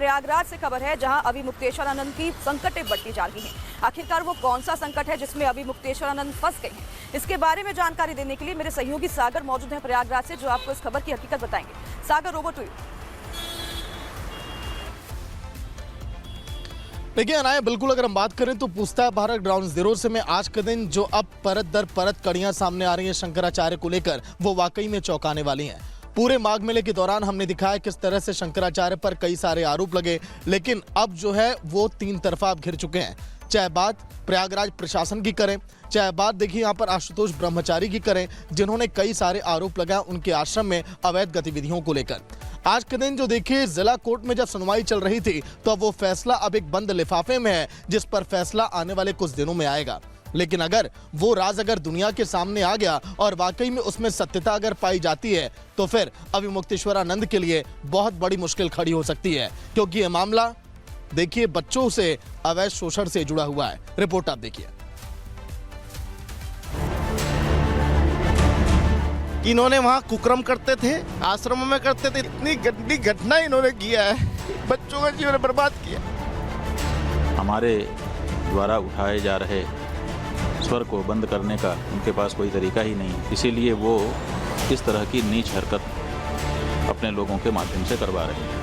प्रयागराज से खबर है, जहां अभी मुक्तेश्वरानंद की संकटें बढ़ती जा रही हैं। आखिरकार वो कौन सा संकट है जिसमें अभी मुक्तेश्वरानंद फंस गए हैं? इसके बारे में जानकारी देने के लिए मेरे सहयोगी सागर मौजूद हैं प्रयागराज से, जो आपको इस खबर की हकीकत बताएंगे। सागर, ओवर टू यू। देखिए अनाया, बिल्कुल अगर हम बात करें तो पूछता है भारत ग्राउंड जीरो से मैं आज के दिन जो अब परत दर परत कड़ियां सामने आ रही हैं शंकराचार्य को लेकर, वो वाकई में चौंकाने वाली हैं। पूरे माघ मेले के दौरान हमने दिखाया किस तरह से शंकराचार्य पर कई सारे आरोप लगे, लेकिन अब जो है वो तीन तरफा अब घिर चुके हैं। चाहे बात प्रयागराज प्रशासन की करें, चाहे बात देखिए यहाँ पर आशुतोष ब्रह्मचारी की करें, जिन्होंने कई सारे आरोप लगाए उनके आश्रम में अवैध गतिविधियों को लेकर। आज के दिन जो देखिए जिला कोर्ट में जब सुनवाई चल रही थी, तो वो फैसला अब एक बंद लिफाफे में है, जिस पर फैसला आने वाले कुछ दिनों में आएगा। लेकिन अगर वो राज अगर दुनिया के सामने आ गया और वाकई में उसमें सत्यता अगर पाई जाती है, तो फिर अभी मुक्तेश्वरानंद के लिए बहुत बड़ी मुश्किल खड़ी हो सकती है, क्योंकि ये मामला देखिए बच्चों से अवैध शोषण से जुड़ा हुआ है। रिपोर्ट आप देखिए। इन्होंने वहाँ कुकर्म करते थे, आश्रमों में करते थे, इतनी गंदी घटना इन्होंने किया है, बच्चों का जीवन बर्बाद किया। हमारे द्वारा उठाए जा रहे स्वर को बंद करने का उनके पास कोई तरीका ही नहीं, इसीलिए वो इस तरह की नीच हरकत अपने लोगों के माध्यम से करवा रहे हैं।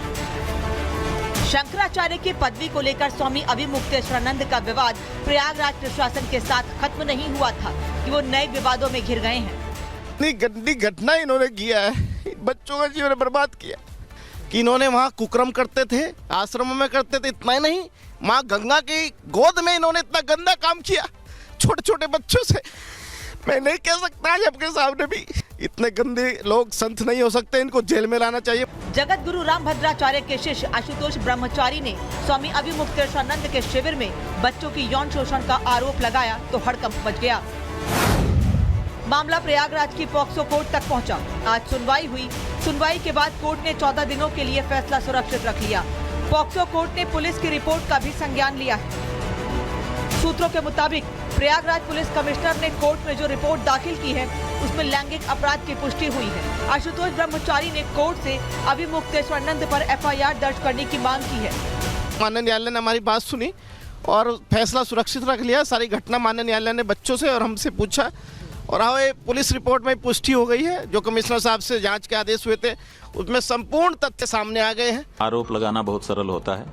शंकराचार्य की पदवी को लेकर स्वामी अभी मुक्तेश्वरानंद का विवाद प्रयागराज प्रशासन के साथ खत्म नहीं हुआ था कि वो नए विवादों में घिर गए हैं। इतनी गंदी घटना इन्होंने किया है, बच्चों का जीवन बर्बाद किया। कि इन्होंने वहाँ कुकर्म करते थे, आश्रमों में करते थे, इतना ही नहीं, माँ गंगा की गोद में इन्होंने इतना गंदा काम किया छोटे छोटे बच्चों से। मैं नहीं कह सकता आज आपके सामने भी, इतने गंदे लोग संत नहीं हो सकते, इनको जेल में लाना चाहिए। जगत गुरु रामभद्राचार्य के शिष्य आशुतोष ब्रह्मचारी ने स्वामी अभी मुक्तेश्वरानंद के शिविर में बच्चों की यौन शोषण का आरोप लगाया तो हड़कंप मच गया। मामला प्रयागराज की पॉक्सो कोर्ट तक पहुंचा। आज सुनवाई हुई। सुनवाई के बाद कोर्ट ने 14 दिनों के लिए फैसला सुरक्षित रख लिया। पॉक्सो कोर्ट ने पुलिस की रिपोर्ट का भी संज्ञान लिया है। सूत्रों के मुताबिक प्रयागराज पुलिस कमिश्नर ने कोर्ट में जो रिपोर्ट दाखिल की है, उसमें लैंगिक अपराध की पुष्टि हुई है। आशुतोष ब्रह्मचारी ने कोर्ट से अभी मुक्तेश्वरानंद पर FIR दर्ज करने की मांग की है। माननीय न्यायालय ने हमारी बात सुनी और फैसला सुरक्षित रख लिया। सारी घटना माननीय न्यायालय ने बच्चों से और हमसे पूछा और हाँ, पुलिस रिपोर्ट में पुष्टि हो गई है। जो कमिश्नर साहब से जांच के आदेश हुए थे, उसमें संपूर्ण तथ्य सामने आ गए हैं। आरोप लगाना बहुत सरल होता है,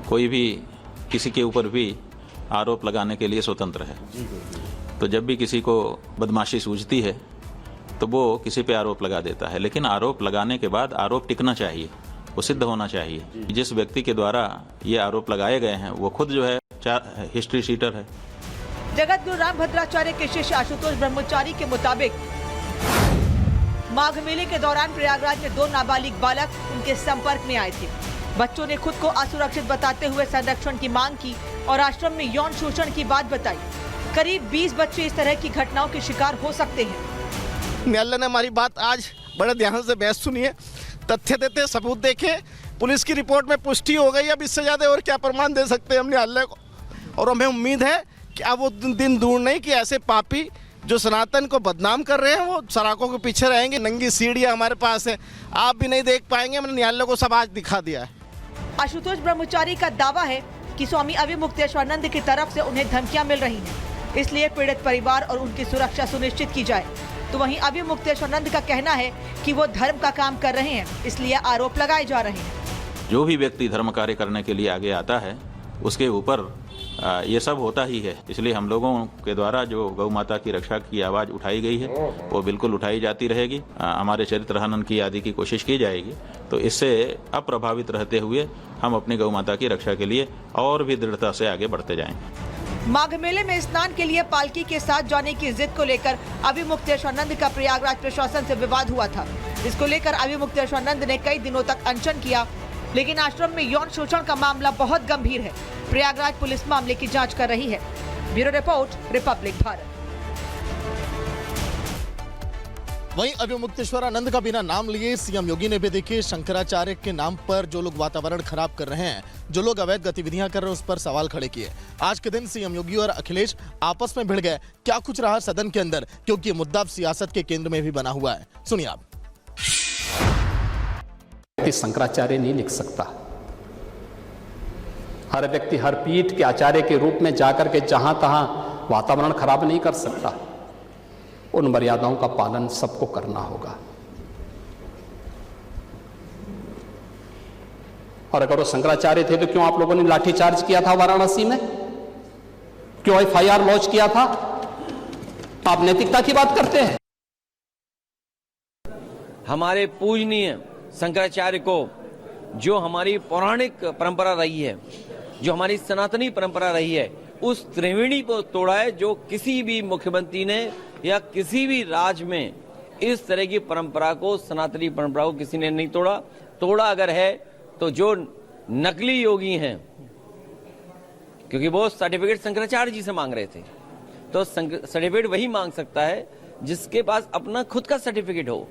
कोई भी किसी के ऊपर भी आरोप लगाने के लिए स्वतंत्र है। तो जब भी किसी को बदमाशी सूझती है तो वो किसी पे आरोप लगा देता है, लेकिन आरोप लगाने के बाद आरोप टिकना चाहिए, वो सिद्ध होना चाहिए। जिस व्यक्ति के द्वारा ये आरोप लगाए गए हैं वो खुद जो है हिस्ट्री शीटर है। जगत गुरु रामभद्राचार्य के शिष्य आशुतोष ब्रह्मचारी के मुताबिक माघ मेले के दौरान प्रयागराज में 2 नाबालिग बालक उनके संपर्क में आए थे। बच्चों ने खुद को असुरक्षित बताते हुए संरक्षण की मांग की और आश्रम में यौन शोषण की बात बताई। करीब 20 बच्चे इस तरह की घटनाओं के शिकार हो सकते हैं। न्यायालय ने हमारी बात आज बड़े ध्यान से बहस सुनी है, तथ्य देते, सबूत देखे, पुलिस की रिपोर्ट में पुष्टि हो गई। अब इससे ज्यादा और क्या प्रमाण दे सकते हैं हम न्यायालय को। और हमें उम्मीद है कि अब वो दिन दूर नहीं कि ऐसे पापी जो सनातन को बदनाम कर रहे हैं वो सड़कों के पीछे रहेंगे। नंगी सीढ़ियां हमारे पास है, आप भी नहीं देख पाएंगे। हमने न्यायालय को सब आज दिखा दिया है। आशुतोष ब्रह्मचारी का दावा है कि स्वामी अभी मुक्तेश्वरानंद की तरफ से उन्हें धमकियां मिल रही हैं, इसलिए पीड़ित परिवार और उनकी सुरक्षा सुनिश्चित की जाए। तो वहीं अभी मुक्तेश्वरानंद का कहना है कि वो धर्म का काम कर रहे हैं, इसलिए आरोप लगाए जा रहे हैं। जो भी व्यक्ति धर्म कार्य करने के लिए आगे आता है उसके ऊपर ये सब होता ही है, इसलिए हम लोगों के द्वारा जो गौ माता की रक्षा की आवाज़ उठाई गई है वो बिल्कुल उठाई जाती रहेगी। हमारे चरित्र हनन की आदि की कोशिश की जाएगी। तो इससे अप्रभावित रहते हुए हम अपनी गौ माता की रक्षा के लिए और भी दृढ़ता से आगे बढ़ते जाएंगे। माघ मेले में स्नान के लिए पालकी के साथ जाने की जिद को लेकर अभी मुक्तेश्वरानंद का प्रयागराज प्रशासन से विवाद हुआ था। इसको लेकर अभी मुक्तेश्वरानंद ने कई दिनों तक अनशन किया, लेकिन आश्रम में यौन शोषण का मामला बहुत गंभीर है। प्रयागराज पुलिस मामले की जांच कर रही है। Bureau report, Republic Bharat. वहीं अभी मुक्तेश्वरानंद का बिना नाम लिए सीएम योगी ने भी देखिए शंकराचार्य के नाम पर जो लोग वातावरण खराब कर रहे हैं, जो लोग अवैध गतिविधियां कर रहे हैं, उस पर सवाल खड़े किए। आज के दिन सीएम योगी और अखिलेश आपस में भिड़ गए। क्या कुछ रहा सदन के अंदर, क्योंकि ये मुद्दा सियासत के केंद्र में भी बना हुआ है। सुनिए आप। शंकराचार्य नहीं लिख सकता, हर व्यक्ति हर पीठ के आचार्य के रूप में जाकर के जहां तहां वातावरण खराब नहीं कर सकता। उन मर्यादाओं का पालन सबको करना होगा। और अगर वो शंकराचार्य थे तो क्यों आप लोगों ने लाठीचार्ज किया था वाराणसी में? क्यों एफआईआर लॉन्च किया था? आप नैतिकता की बात करते हैं। हमारे पूजनीय शंकराचार्य को जो हमारी पौराणिक परंपरा रही है, जो हमारी सनातनी परंपरा रही है, उस त्रिवेणी को तोड़ा है जो किसी भी मुख्यमंत्री ने या किसी भी राज्य में इस तरह की परंपरा को, सनातनी परंपरा को किसी ने नहीं तोड़ा। तोड़ा अगर है तो जो नकली योगी हैं, क्योंकि वो सर्टिफिकेट शंकराचार्य जी से मांग रहे थे, तो सर्टिफिकेट वही मांग सकता है जिसके पास अपना खुद का सर्टिफिकेट हो।